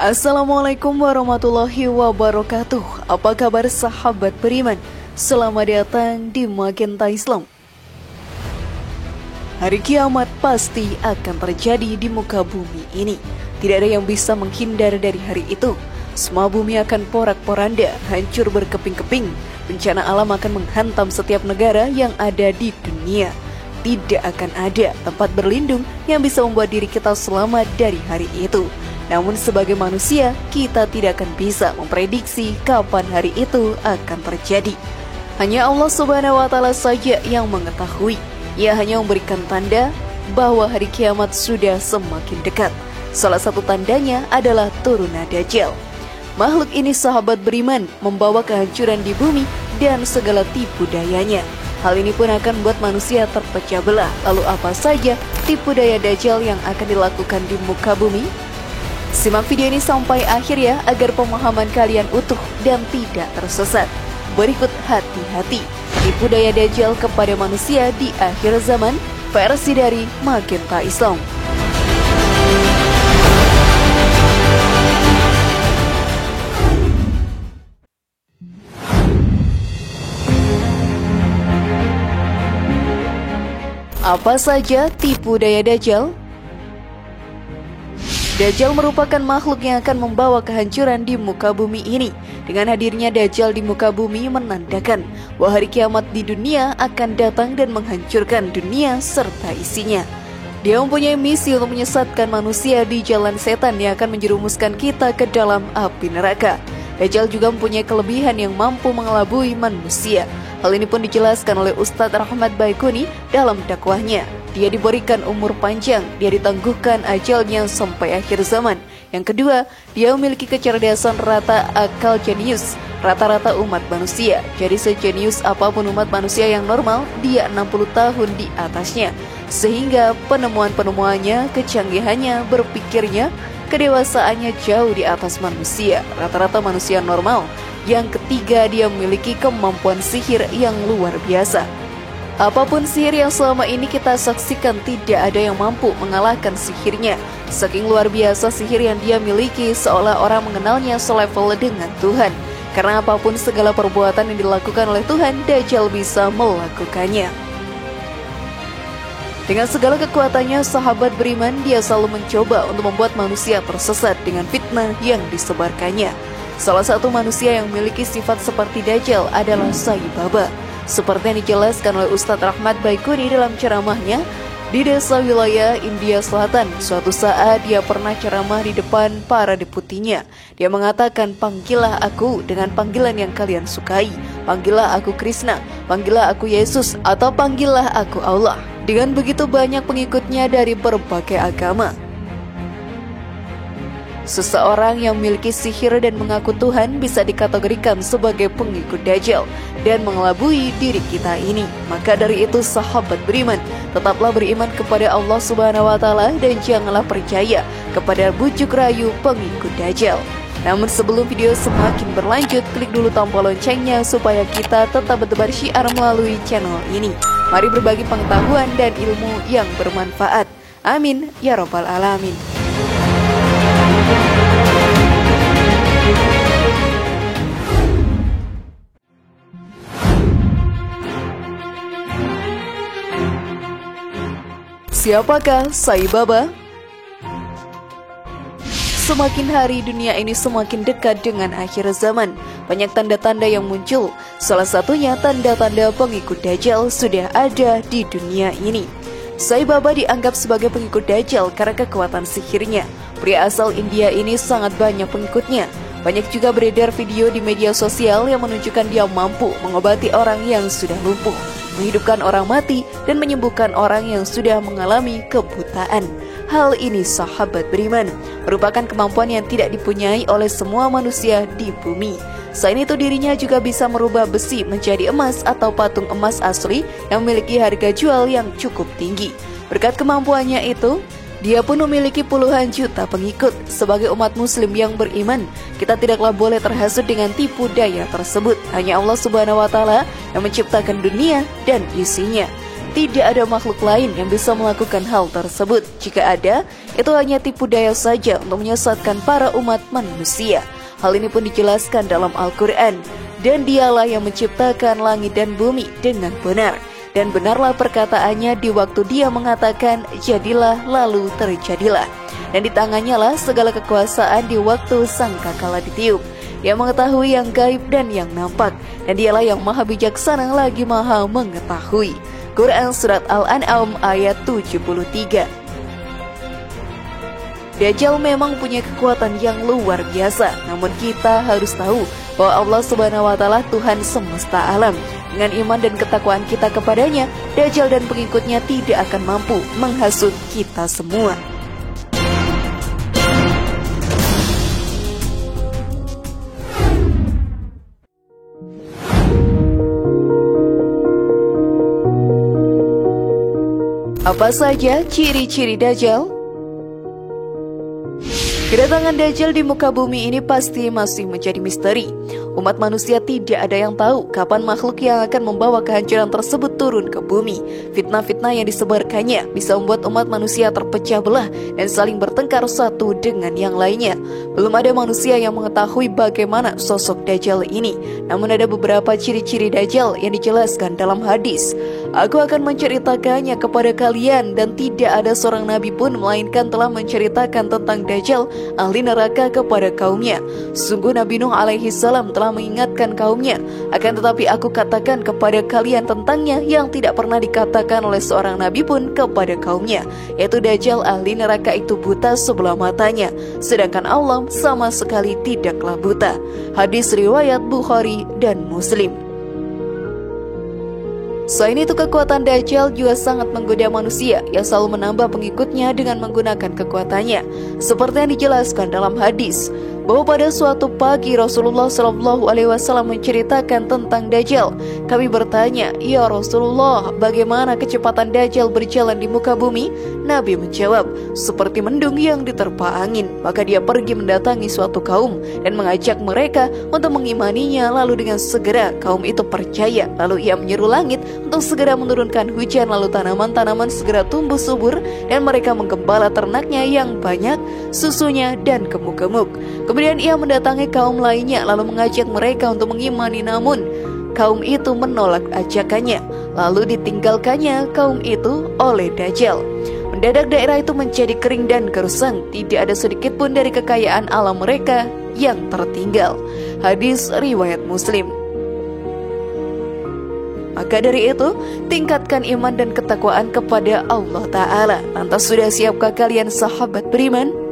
Assalamualaikum warahmatullahi wabarakatuh. Apa kabar sahabat beriman? Selamat datang di Magenta Islam. Hari kiamat pasti akan terjadi di muka bumi ini. Tidak ada yang bisa menghindar dari hari itu. Semua bumi akan porak-poranda, hancur berkeping-keping. Bencana alam akan menghantam setiap negara yang ada di dunia. Tidak akan ada tempat berlindung yang bisa membuat diri kita selamat dari hari itu. Namun sebagai manusia, kita tidak akan bisa memprediksi kapan hari itu akan terjadi. Hanya Allah Subhanahu wa Ta'ala saja yang mengetahui. Ia hanya memberikan tanda bahwa hari kiamat sudah semakin dekat. Salah satu tandanya adalah turunnya Dajjal. Makhluk ini, sahabat beriman, membawa kehancuran di bumi dan segala tipu dayanya. Hal ini pun akan membuat manusia terpecah belah. Lalu apa saja tipu daya Dajjal yang akan dilakukan di muka bumi? Simak video ini sampai akhir ya, agar pemahaman kalian utuh dan tidak tersesat. Berikut hati-hati tipu daya Dajjal kepada manusia di akhir zaman, versi dari Magenta Islam. Apa saja tipu daya Dajjal? Dajjal merupakan makhluk yang akan membawa kehancuran di muka bumi ini. Dengan hadirnya Dajjal di muka bumi menandakan bahwa hari kiamat di dunia akan datang dan menghancurkan dunia serta isinya. Dia mempunyai misi untuk menyesatkan manusia di jalan setan yang akan menjerumuskan kita ke dalam api neraka. Dajjal juga mempunyai kelebihan yang mampu mengelabui manusia. Hal ini pun dijelaskan oleh Ustadz Rahmat Baikuni dalam dakwahnya. Dia diberikan umur panjang, dia ditangguhkan ajalnya sampai akhir zaman. Yang kedua, dia memiliki kecerdasan rata akal jenius, rata-rata umat manusia. Jadi sejenius apapun umat manusia yang normal, dia 60 tahun di atasnya. Sehingga penemuan-penemuannya, kecanggihannya, berpikirnya, kedewasaannya jauh di atas manusia, rata-rata manusia normal. Yang ketiga, dia memiliki kemampuan sihir yang luar biasa. Apapun sihir yang selama ini kita saksikan, tidak ada yang mampu mengalahkan sihirnya. Saking luar biasa sihir yang dia miliki, seolah orang mengenalnya selevel dengan Tuhan. Karena apapun segala perbuatan yang dilakukan oleh Tuhan, Dajjal bisa melakukannya. Dengan segala kekuatannya, sahabat beriman, dia selalu mencoba untuk membuat manusia tersesat dengan fitnah yang disebarkannya. Salah satu manusia yang memiliki sifat seperti Dajjal adalah Sai Baba. Seperti yang dijelaskan oleh Ustadz Rahmat Baikuni dalam ceramahnya di desa wilayah India Selatan. Suatu saat dia pernah ceramah di depan para deputinya. Dia mengatakan, panggillah aku dengan panggilan yang kalian sukai. Panggillah aku Krishna, panggillah aku Yesus, atau panggillah aku Allah. Dengan begitu banyak pengikutnya dari berbagai agama. Seseorang yang memiliki sihir dan mengaku Tuhan bisa dikategorikan sebagai pengikut Dajjal dan mengelabui diri kita ini. Maka dari itu, sahabat beriman, tetaplah beriman kepada Allah Subhanahu wa Ta'ala dan janganlah percaya kepada bujuk rayu pengikut Dajjal. Namun sebelum video semakin berlanjut, klik dulu tombol loncengnya supaya kita tetap bertebar syiar melalui channel ini. Mari berbagi pengetahuan dan ilmu yang bermanfaat. Amin ya rabbal alamin. Siapakah Sai Baba? Semakin hari dunia ini semakin dekat dengan akhir zaman. Banyak tanda-tanda yang muncul. Salah satunya tanda-tanda pengikut Dajjal sudah ada di dunia ini. Sai Baba dianggap sebagai pengikut Dajjal karena kekuatan sihirnya. Pria asal India ini sangat banyak pengikutnya. Banyak juga beredar video di media sosial yang menunjukkan dia mampu mengobati orang yang sudah lumpuh, menghidupkan orang mati, dan menyembuhkan orang yang sudah mengalami kebutaan. Hal ini, sahabat beriman, merupakan kemampuan yang tidak dipunyai oleh semua manusia di bumi. Selain itu, dirinya juga bisa merubah besi menjadi emas atau patung emas asli yang memiliki harga jual yang cukup tinggi. Berkat kemampuannya itu, dia pun memiliki puluhan juta pengikut. Sebagai umat muslim yang beriman, kita tidaklah boleh terhasut dengan tipu daya tersebut. Hanya Allah Subhanahu wa Ta'ala yang menciptakan dunia dan isinya. Tidak ada makhluk lain yang bisa melakukan hal tersebut. Jika ada, itu hanya tipu daya saja untuk menyesatkan para umat manusia. Hal ini pun dijelaskan dalam Al-Quran. Dan dialah yang menciptakan langit dan bumi dengan benar. Dan benarlah perkataannya di waktu dia mengatakan, jadilah lalu terjadilah. Dan di tangannya lah segala kekuasaan di waktu sangkakala ditiup. Yang mengetahui yang gaib dan yang nampak. Dan dialah yang maha bijaksana lagi maha mengetahui. Quran Surat Al-An'am ayat 73. Dajjal memang punya kekuatan yang luar biasa. Namun kita harus tahu bahwa Allah Subhanahu wa Ta'ala Tuhan semesta alam. Dengan iman dan ketakwaan kita kepadanya, Dajjal dan pengikutnya tidak akan mampu menghasut kita semua. Apa saja ciri-ciri Dajjal? Kedatangan Dajjal di muka bumi ini pasti masih menjadi misteri. Umat manusia tidak ada yang tahu kapan makhluk yang akan membawa kehancuran tersebut turun ke bumi. Fitnah-fitnah yang disebarkannya bisa membuat umat manusia terpecah belah dan saling bertengkar satu dengan yang lainnya. Belum ada manusia yang mengetahui bagaimana sosok Dajjal ini. Namun ada beberapa ciri-ciri Dajjal yang dijelaskan dalam hadis. Aku akan menceritakannya kepada kalian dan tidak ada seorang nabi pun melainkan telah menceritakan tentang Dajjal ahli neraka kepada kaumnya. Sungguh Nabi Nuh alaihi salam telah mengingatkan kaumnya, akan tetapi aku katakan kepada kalian tentangnya yang tidak pernah dikatakan oleh seorang nabi pun kepada kaumnya, yaitu Dajjal ahli neraka itu buta sebelah matanya, sedangkan Allah sama sekali tidaklah buta. Hadis riwayat Bukhari dan Muslim. Selain itu, kekuatan Dajjal juga sangat menggoda manusia yang selalu menambah pengikutnya dengan menggunakan kekuatannya. Seperti yang dijelaskan dalam hadis, bahwa pada suatu pagi Rasulullah SAW menceritakan tentang Dajjal. Kami bertanya, ya Rasulullah, bagaimana kecepatan Dajjal berjalan di muka bumi? Nabi menjawab, seperti mendung yang diterpa angin. Maka dia pergi mendatangi suatu kaum dan mengajak mereka untuk mengimaninya. Lalu dengan segera kaum itu percaya. Lalu ia menyeru langit untuk segera menurunkan hujan. Lalu tanaman-tanaman segera tumbuh subur dan mereka menggembala ternaknya yang banyak, susunya dan gemuk-gemuk. Kemudian ia mendatangi kaum lainnya lalu mengajak mereka untuk mengimani, namun kaum itu menolak ajakannya. Lalu ditinggalkannya kaum itu oleh Dajjal. Mendadak daerah itu menjadi kering dan gersang. Tidak ada sedikit pun dari kekayaan alam mereka yang tertinggal. Hadis riwayat Muslim. Maka dari itu, tingkatkan iman dan ketakwaan kepada Allah Ta'ala. Lantas sudah siapkah kalian sahabat beriman?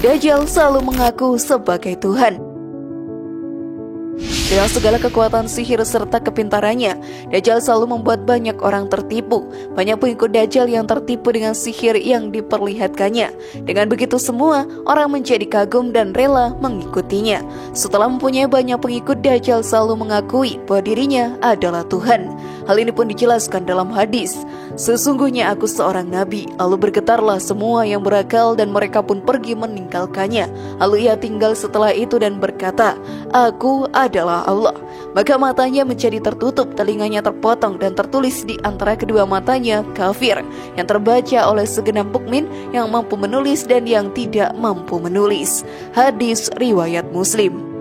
Dajjal selalu mengaku sebagai Tuhan. Dengan segala kekuatan sihir serta kepintarannya, Dajjal selalu membuat banyak orang tertipu. Banyak pengikut Dajjal yang tertipu dengan sihir yang diperlihatkannya. Dengan begitu semua, orang menjadi kagum dan rela mengikutinya. Setelah mempunyai banyak pengikut, Dajjal selalu mengakui bahwa dirinya adalah Tuhan. Hal ini pun dijelaskan dalam hadis. Sesungguhnya aku seorang nabi. Lalu bergetarlah semua yang berakal dan mereka pun pergi meninggalkannya. Lalu ia tinggal setelah itu dan berkata, aku adalah Allah. Maka matanya menjadi tertutup, telinganya terpotong dan tertulis di antara kedua matanya kafir, yang terbaca oleh segenap mukmin yang mampu menulis dan yang tidak mampu menulis. Hadis riwayat Muslim.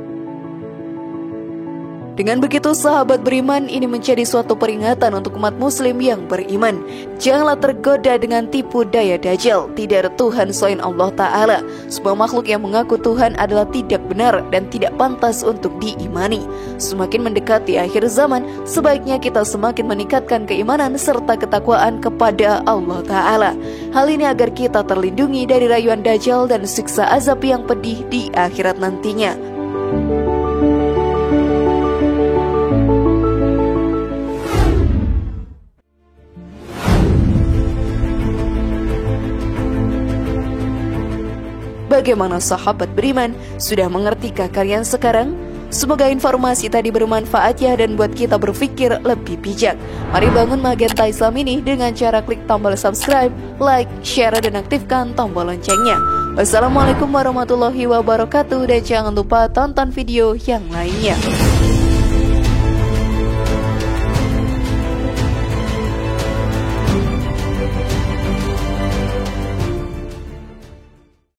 Dengan begitu sahabat beriman, ini menjadi suatu peringatan untuk umat muslim yang beriman. Janganlah tergoda dengan tipu daya Dajjal. Tidak ada Tuhan selain Allah Ta'ala. Sebuah makhluk yang mengaku Tuhan adalah tidak benar dan tidak pantas untuk diimani. Semakin mendekati akhir zaman, sebaiknya kita semakin meningkatkan keimanan serta ketakwaan kepada Allah Ta'ala. Hal ini agar kita terlindungi dari rayuan Dajjal dan siksa azab yang pedih di akhirat nantinya. Bagaimana sahabat beriman? Sudah mengertikah kalian sekarang? Semoga informasi tadi bermanfaat ya dan buat kita berpikir lebih bijak. Mari bangun Magenta Islam ini dengan cara klik tombol subscribe, like, share, dan aktifkan tombol loncengnya. Wassalamualaikum warahmatullahi wabarakatuh dan jangan lupa tonton video yang lainnya.